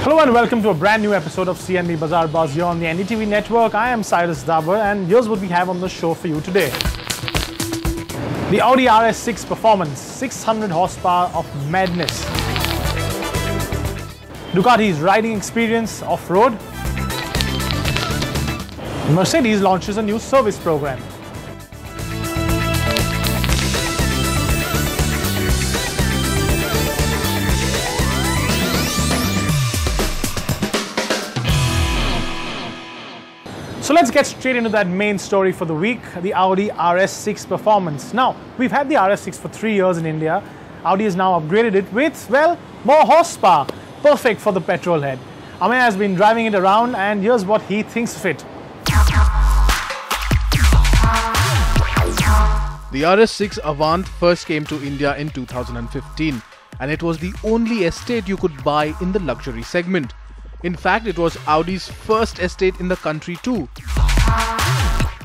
Hello and welcome to a brand new episode of CNB Bazaar Buzz here on the NDTV network. I am Cyrus Dabur and here's what we have on the show for you today. The Audi RS6 Performance, 600 horsepower of madness. Ducati's riding experience off-road. Mercedes launches a new service program. So let's get straight into that main story for the week, the Audi RS6 Performance. Now, we've had the RS6 for 3 years in India. Audi has now upgraded it with, well, more horsepower. Perfect for the petrol head. Amey has been driving it around and here's what he thinks of it. The RS6 Avant first came to India in 2015 and it was the only estate you could buy in the luxury segment. In fact, it was Audi's first estate in the country too.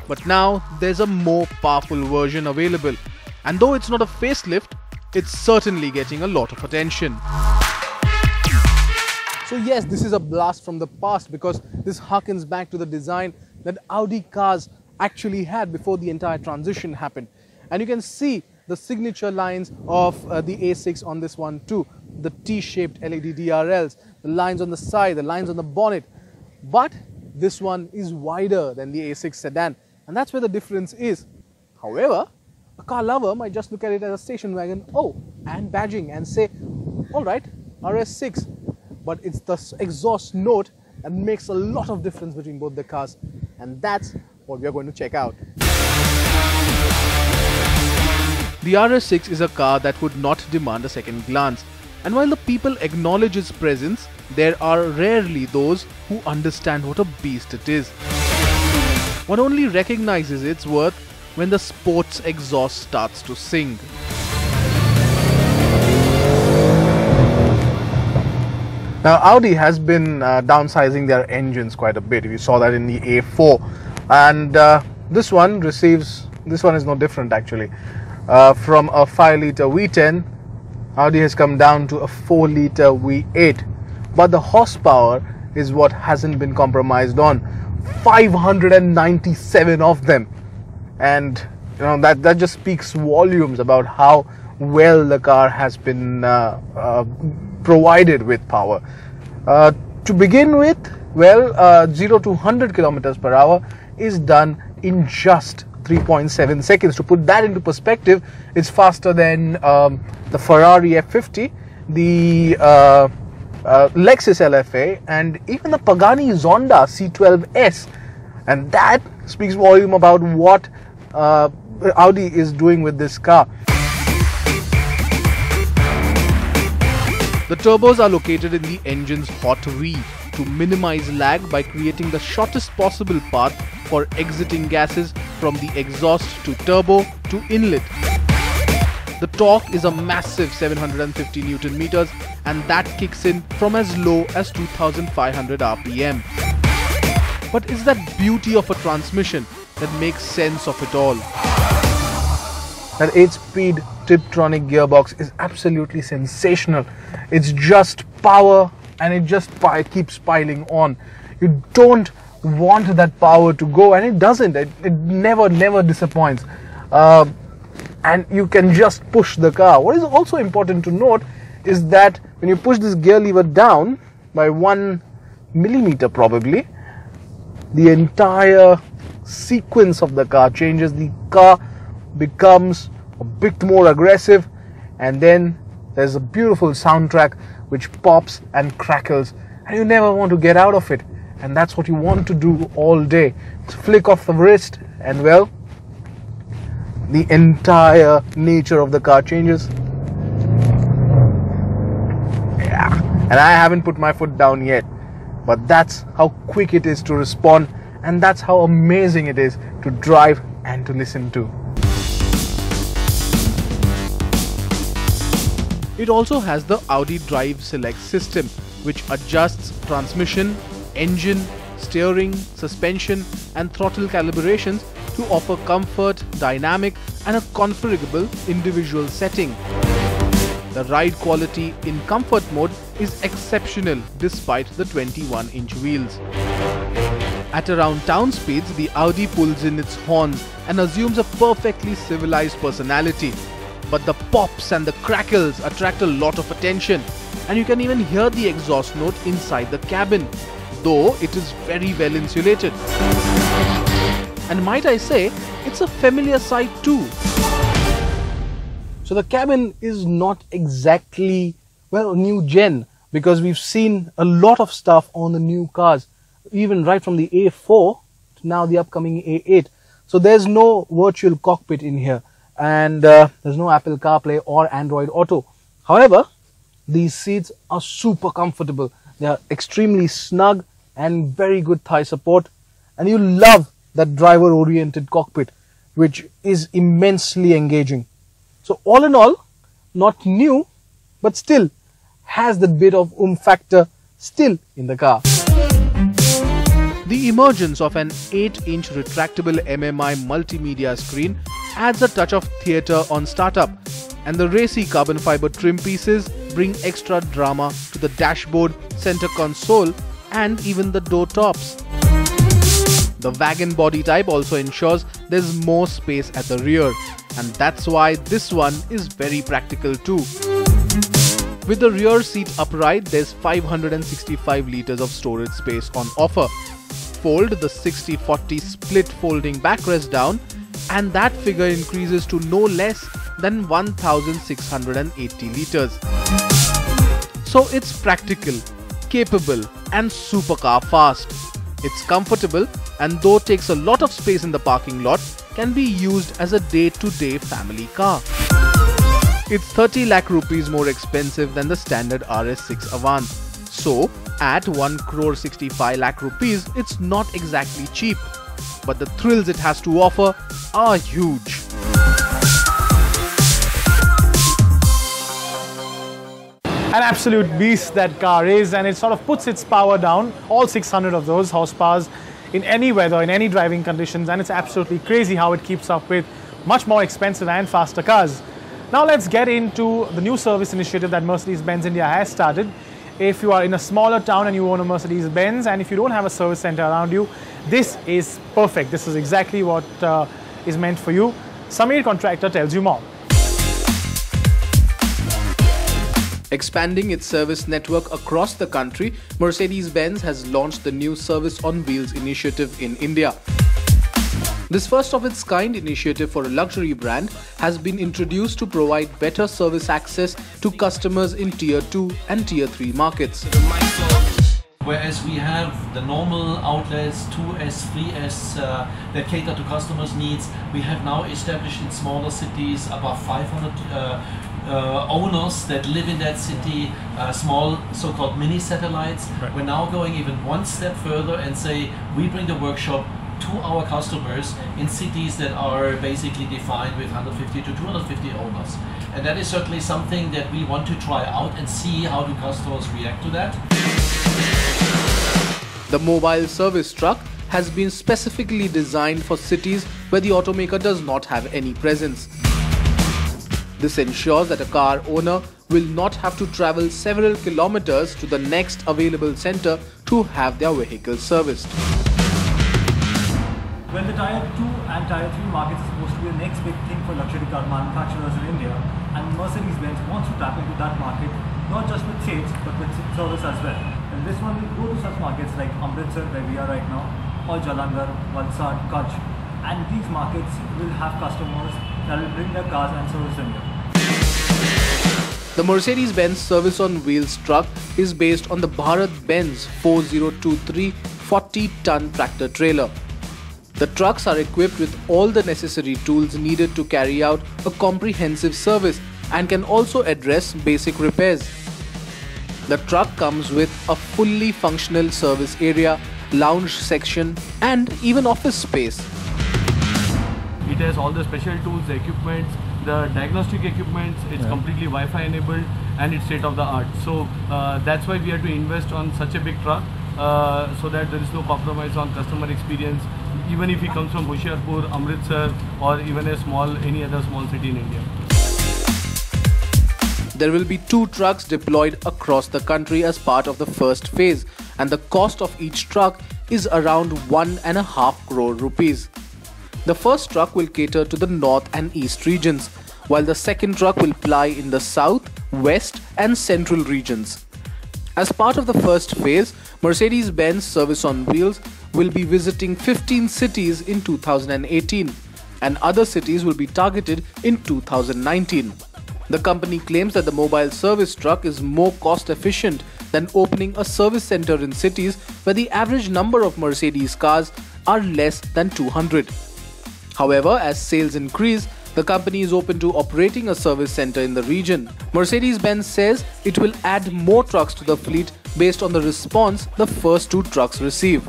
But now there's a more powerful version available, and though it's not a facelift, it's certainly getting a lot of attention. So yes, this is a blast from the past because this harkens back to the design that Audi cars actually had before the entire transition happened. And you can see the signature lines of the A6 on this one too. The T-shaped LED DRLs, the lines on the side, the lines on the bonnet. But this one is wider than the A6 sedan, and that's where the difference is. However, a car lover might just look at it as a station wagon, and badging, and say, alright, RS6. But it's the exhaust note that makes a lot of difference between both the cars, and that's what we are going to check out. The RS6 is a car that would not demand a second glance. And while the people acknowledge its presence, there are rarely those who understand what a beast it is. One only recognizes its worth when the sports exhaust starts to sing. Now Audi has been downsizing their engines quite a bit. You saw that in the A4, and this one is no different actually. From a 5-litre V10, Audi has come down to a 4-litre V8, but the horsepower is what hasn't been compromised on. 597 of them, and you know that just speaks volumes about how well the car has been provided with power. To begin with, well, 0 to 100 kilometers per hour is done in just 3.7 seconds. To put that into perspective, it's faster than the Ferrari F50, the Lexus LFA, and even the Pagani Zonda C12S. And that speaks volume about what Audi is doing with this car. The turbos are located in the engine's hot V to minimize lag by creating the shortest possible path for exiting gases from the exhaust to turbo to inlet. The torque is a massive 750 Newton meters, and that kicks in from as low as 2500 RPM. But it's that beauty of a transmission that makes sense of it all. That 8-speed TIP-TRONIC gearbox is absolutely sensational. It's just power, and it just keeps piling on. You don't want that power to go, and it doesn't. It never disappoints. And you can just push the car. What is also important to note is that when you push this gear lever down by 1 millimeter probably, the entire sequence of the car changes. The car becomes a bit more aggressive, and then there's a beautiful soundtrack which pops and crackles, and you never want to get out of it. And that's what you want to do all day. It's a flick of the wrist, and well, the entire nature of the car changes. Yeah, and I haven't put my foot down yet, but that's how quick it is to respond, and that's how amazing it is to drive and to listen to. It also has the Audi Drive Select system, which adjusts transmission, engine, steering, suspension and throttle calibrations to offer comfort, dynamic and a configurable individual setting. The ride quality in comfort mode is exceptional despite the 21-inch wheels. At around town speeds, the Audi pulls in its horns and assumes a perfectly civilized personality. But the pops and the crackles attract a lot of attention, and you can even hear the exhaust note inside the cabin, though it is very well insulated. And might I say, it's a familiar sight too. So the cabin is not exactly, well, new gen, because we've seen a lot of stuff on the new cars, even right from the A4 to now the upcoming A8. So there's no virtual cockpit in here, and there's no Apple CarPlay or Android Auto. However, these seats are super comfortable. They are extremely snug and very good thigh support, and you love that driver oriented cockpit, which is immensely engaging. So all in all, not new, but still has that bit of factor still in the car. The emergence of an 8-inch retractable MMI multimedia screen adds a touch of theatre on startup, and the racy carbon fiber trim pieces bring extra drama to the dashboard, center console, and even the door tops. The wagon body type also ensures there's more space at the rear, and that's why this one is very practical too. With the rear seat upright, there's 565 liters of storage space on offer. Fold the 60-40 split folding backrest down, and that figure increases to no less than 1680 liters. So it's practical, capable, and supercar fast. It's comfortable, and though takes a lot of space in the parking lot, can be used as a day-to-day family car. It's 30 lakh rupees more expensive than the standard RS6 Avant. So, at 1,65 lakh rupees, it's not exactly cheap, but the thrills it has to offer are huge. An absolute beast that car is, and it sort of puts its power down, all 600 of those horsepowers, in any weather, in any driving conditions, and it's absolutely crazy how it keeps up with much more expensive and faster cars. Now let's get into the new service initiative that Mercedes-Benz India has started. If you are in a smaller town and you own a Mercedes-Benz, and if you don't have a service center around you, this is perfect. This is exactly what is meant for you. Samir Contractor tells you more. Expanding its service network across the country, Mercedes-Benz has launched the new Service on Wheels initiative in India. This first-of-its-kind initiative for a luxury brand has been introduced to provide better service access to customers in Tier 2 and Tier 3 markets. Whereas we have the normal outlets, 2S, 3S, that cater to customers' needs, we have now established in smaller cities above 500 owners that live in that city, small so-called mini satellites. Right. We're now going even one step further and say we bring the workshop to our customers in cities that are basically defined with 150 to 250 owners. And that is certainly something that we want to try out and see how do customers react to that. The mobile service truck has been specifically designed for cities where the automaker does not have any presence. This ensures that a car owner will not have to travel several kilometers to the next available center to have their vehicle serviced. Well, the Tier 2 and Tier 3 markets is supposed to be the next big thing for luxury car manufacturers in India, and Mercedes-Benz wants to tap into that market, not just with sales, but with service as well. And this one will go to such markets like Amritsar, where we are right now, or Jalandhar, Valsad, Kutch, and these markets will have customers that will bring their cars and service in here. The Mercedes-Benz Service on Wheels truck is based on the BHARAT-Benz 4023 40-ton tractor trailer. The trucks are equipped with all the necessary tools needed to carry out a comprehensive service and can also address basic repairs. The truck comes with a fully functional service area, lounge section, and even office space. It has all the special tools, the equipment, the diagnostic equipment. It's completely Wi-Fi enabled and it's state of the art. So that's why we have to invest on such a big truck so that there is no compromise on customer experience, even if he comes from Hoshiarpur, Amritsar, or even any other small city in India. There will be 2 trucks deployed across the country as part of the first phase, and the cost of each truck is around 1.5 crore rupees. The first truck will cater to the north and east regions, while the second truck will ply in the south, west and central regions. As part of the first phase, Mercedes-Benz Service on Wheels will be visiting 15 cities in 2018, and other cities will be targeted in 2019. The company claims that the mobile service truck is more cost efficient than opening a service center in cities where the average number of Mercedes cars are less than 200. However, as sales increase, the company is open to operating a service center in the region. Mercedes-Benz says it will add more trucks to the fleet based on the response the first 2 trucks receive.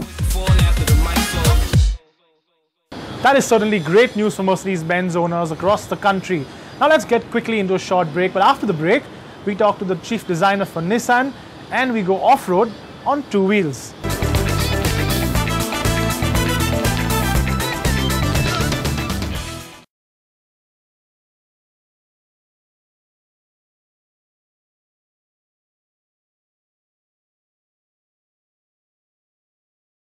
That is certainly great news for Mercedes-Benz owners across the country. Now let's get quickly into a short break, but after the break, we talk to the chief designer for Nissan and we go off-road on 2 wheels.